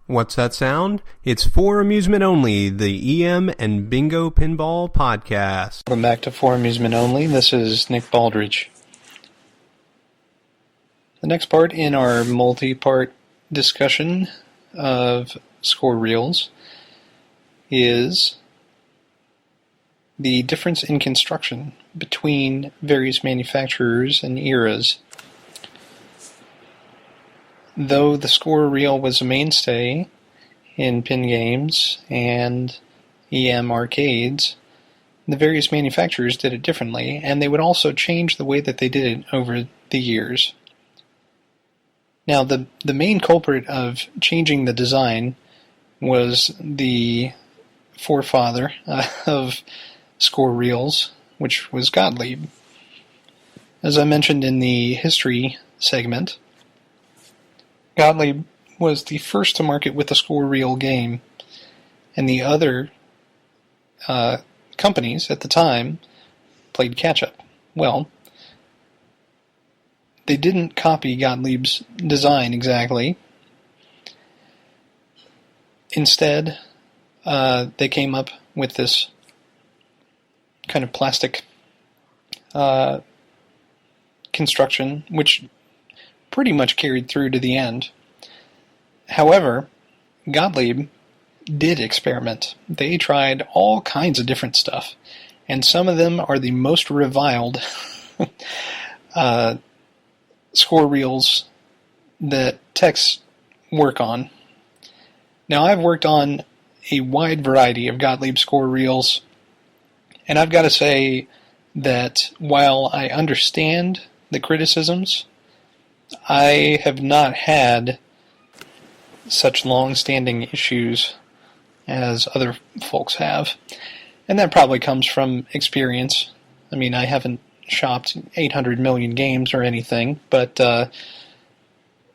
What's that sound? It's For Amusement Only, the EM and Bingo Pinball Podcast. Welcome back to For Amusement Only. This is Nick Baldridge. The next part in our multi-part discussion of score reels is the difference in construction between various manufacturers and eras. Though the score reel was a mainstay in pin games and EM arcades, the various manufacturers did it differently, and they would also change the way that they did it over the years. Now, the main culprit of changing the design was the forefather of score reels, which was Gottlieb. As I mentioned in the history segment, Gottlieb was the first to market with the score reel game, and the other companies at the time played catch-up. Well, they didn't copy Gottlieb's design exactly. Instead, they came up with this kind of plastic construction, which pretty much carried through to the end. However, Gottlieb did experiment. They tried all kinds of different stuff, and some of them are the most reviled score reels that techs work on. Now, I've worked on a wide variety of Gottlieb score reels, and I've got to say that while I understand the criticisms, I have not had such long-standing issues as other folks have. And that probably comes from experience. I mean, I haven't shopped 800 million games or anything, but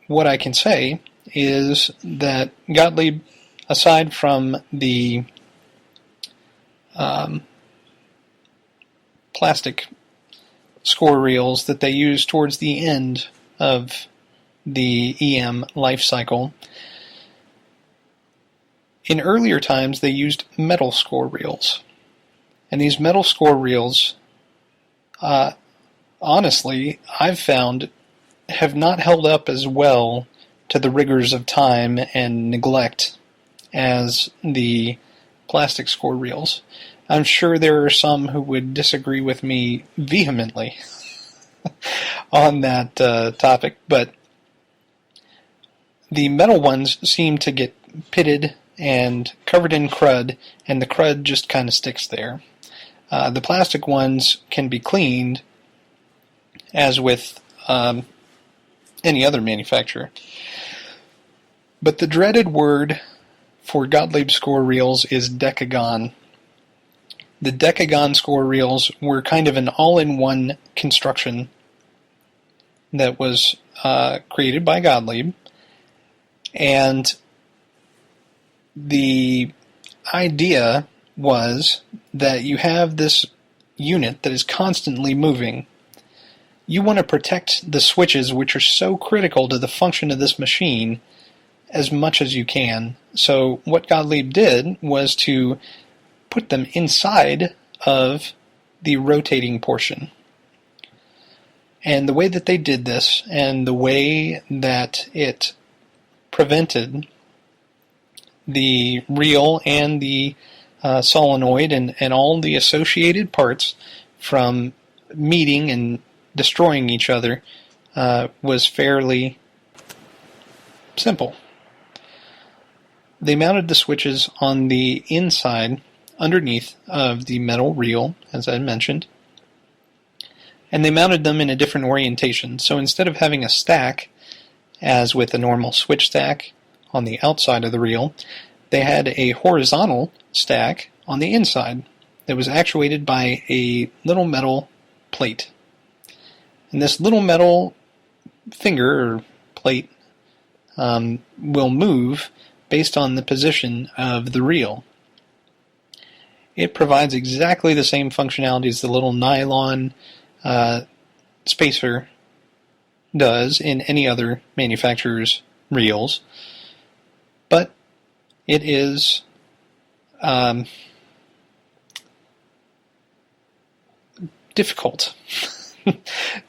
what I can say is that Gottlieb, aside from the plastic score reels that they use towards the end of the EM life cycle, in earlier times they used metal score reels. And these metal score reels, honestly, I've found have not held up as well to the rigors of time and neglect as the plastic score reels. I'm sure there are some who would disagree with me vehemently on that topic, but the metal ones seem to get pitted and covered in crud, and the crud just kind of sticks there. The plastic ones can be cleaned, as with any other manufacturer. But the dreaded word for Gottlieb score reels is Decagon. The Decagon score reels were kind of an all-in-one construction that was created by Gottlieb, and the idea was that you have this unit that is constantly moving. You want to protect the switches, which are so critical to the function of this machine, as much as you can. So what Gottlieb did was to put them inside of the rotating portion. And the way that they did this, and the way that it prevented the reel and the solenoid and all the associated parts from meeting and destroying each other was fairly simple. They mounted the switches on the inside, underneath of the metal reel, as I mentioned, and they mounted them in a different orientation. So instead of having a stack, as with a normal switch stack on the outside of the reel, they had a horizontal stack on the inside that was actuated by a little metal plate. And this little metal finger or plate will move based on the position of the reel. It provides exactly the same functionality as the little nylon spacer does in any other manufacturer's reels, but it is difficult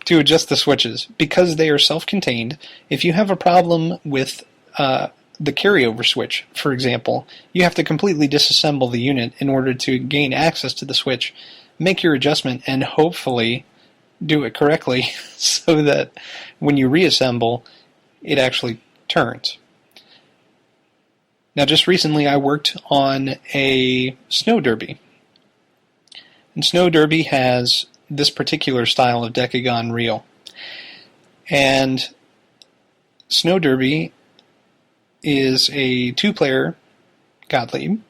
to adjust the switches because they are self-contained. If you have a problem with the carryover switch, for example, you have to completely disassemble the unit in order to gain access to the switch, make your adjustment, and hopefully do it correctly so that when you reassemble, it actually turns. Now, just recently I worked on a snow derby. And snow derby has this particular style of Decagon reel. And snow derby is a 2-player Gottlieb.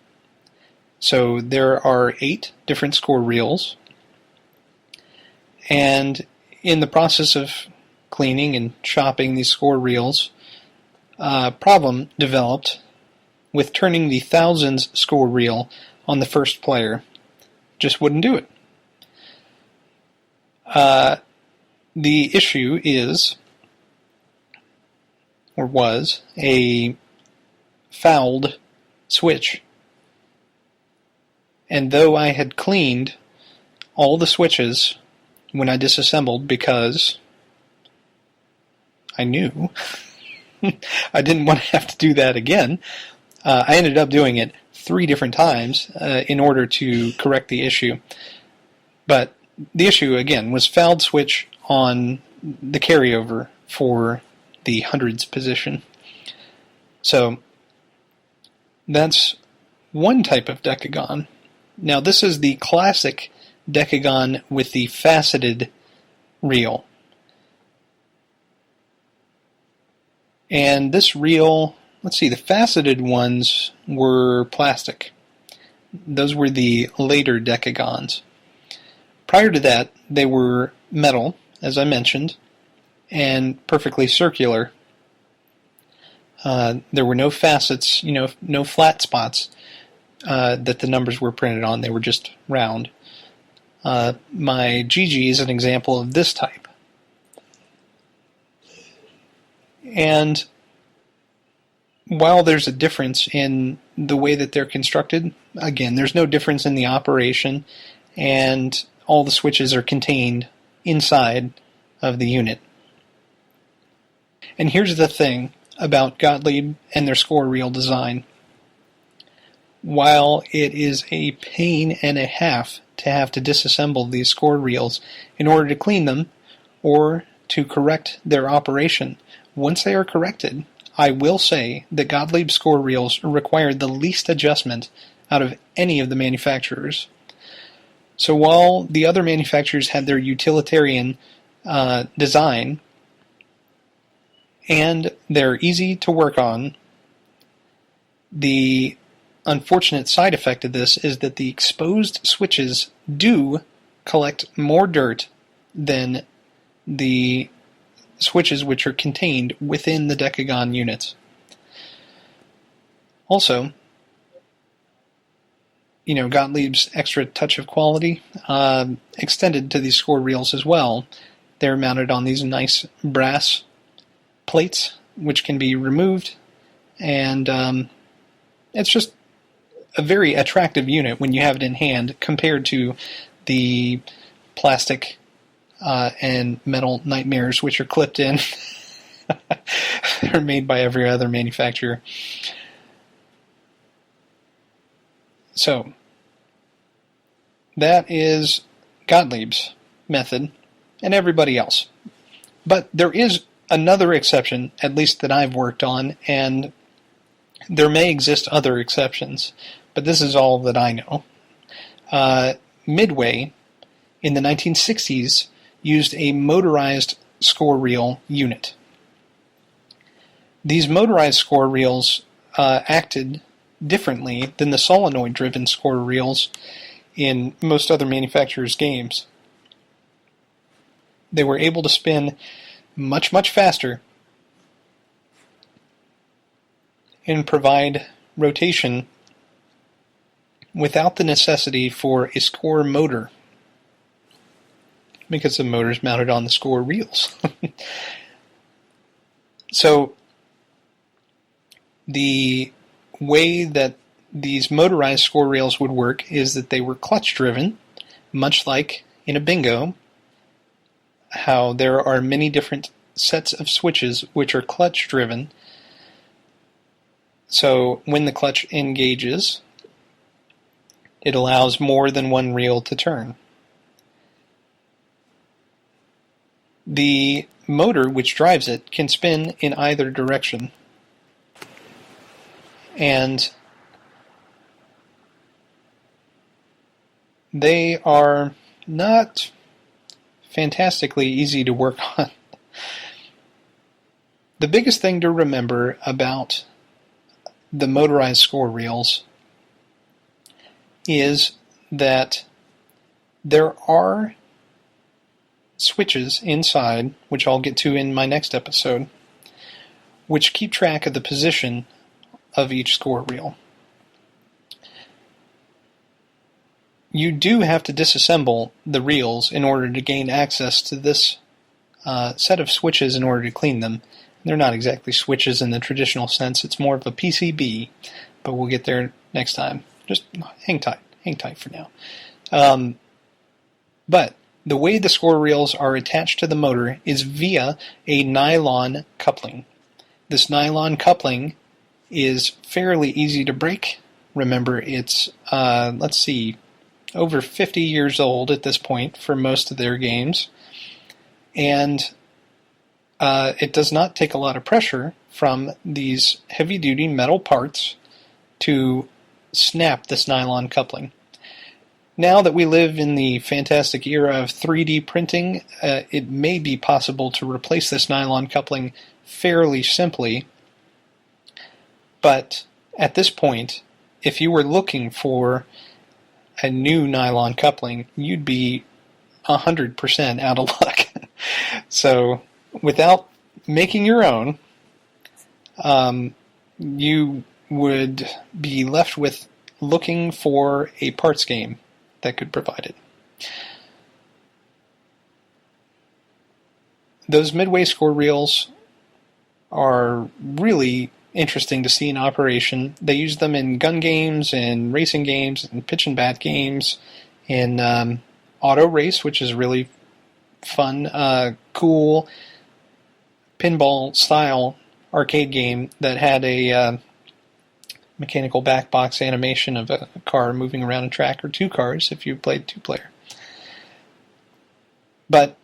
So there are 8 different score reels. And in the process of cleaning and shopping these score reels, a problem developed with turning the thousands score reel on the first player. Just wouldn't do it. The issue is, or was, a fouled switch. And though I had cleaned all the switches when I disassembled because I knew I didn't want to have to do that again, I ended up doing it 3 different times in order to correct the issue. But the issue, again, was fouled switch on the carryover for the hundreds position. So that's one type of Decagon. Now this is the classic Decagon with the faceted reel. And this reel, let's see, the faceted ones were plastic. Those were the later Decagons. Prior to that, they were metal, as I mentioned, and perfectly circular. There were no facets, no flat spots that the numbers were printed on. They were just round. My GG is an example of this type. And while there's a difference in the way that they're constructed, again, there's no difference in the operation, and all the switches are contained inside of the unit. And here's the thing about Gottlieb and their score reel design. While it is a pain and a half to have to disassemble these score reels in order to clean them or to correct their operation, once they are corrected, I will say that Gottlieb score reels required the least adjustment out of any of the manufacturers. So while the other manufacturers had their utilitarian design, and they're easy to work on, the unfortunate side effect of this is that the exposed switches do collect more dirt than the switches which are contained within the Decagon units. Also, Gottlieb's extra touch of quality extended to these score reels as well. They're mounted on these nice brass plates, which can be removed, and it's just a very attractive unit when you have it in hand compared to the plastic and metal nightmares which are clipped in. They're made by every other manufacturer. So, that is Gottlieb's method, and everybody else. But there is another exception, at least that I've worked on, and there may exist other exceptions, but this is all that I know. Midway, in the 1960s, used a motorized score reel unit. These motorized score reels acted differently than the solenoid-driven score reels in most other manufacturers' games. They were able to spin much, much faster and provide rotation without the necessity for a score motor, because the motor's mounted on the score reels. So the way that these motorized score reels would work is that they were clutch-driven, much like in a bingo, how there are many different sets of switches which are clutch-driven. So when the clutch engages, it allows more than one reel to turn. The motor which drives it can spin in either direction. And they are not fantastically easy to work on. The biggest thing to remember about the motorized score reels is that there are switches inside, which I'll get to in my next episode, which keep track of the position of each score reel. You do have to disassemble the reels in order to gain access to this set of switches in order to clean them. They're not exactly switches in the traditional sense, it's more of a PCB, but we'll get there next time. Just hang tight for now. But the way the score reels are attached to the motor is via a nylon coupling. This nylon coupling is fairly easy to break. Remember, it's, over 50 years old at this point for most of their games. And it does not take a lot of pressure from these heavy-duty metal parts to snap this nylon coupling. Now that we live in the fantastic era of 3D printing, it may be possible to replace this nylon coupling fairly simply. But at this point, if you were looking for a new nylon coupling, you'd be 100% out of luck. So, without making your own, you would be left with looking for a parts game that could provide it. Those midway score reels are really interesting to see in operation. They use them in gun games and racing games and pitch and bat games, in auto race, which is really fun, cool pinball style arcade game that had a mechanical back box animation of a car moving around a track, or two cars if you played two-player. But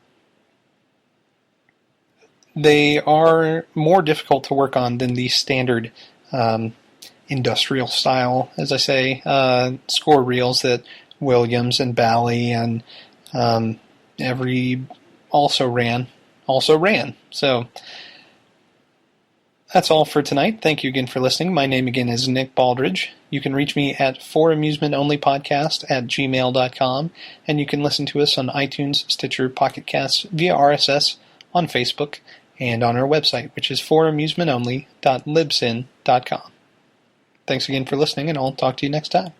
they are more difficult to work on than the standard industrial style, as I say, score reels that Williams and Bally and Every also ran. So that's all for tonight. Thank you again for listening. My name again is Nick Baldridge. You can reach me at foramusementonlypodcast@gmail.com, and you can listen to us on iTunes, Stitcher, Pocket Casts, via RSS, on Facebook, and on our website, which is foramusementonly.libsyn.com. Thanks again for listening, and I'll talk to you next time.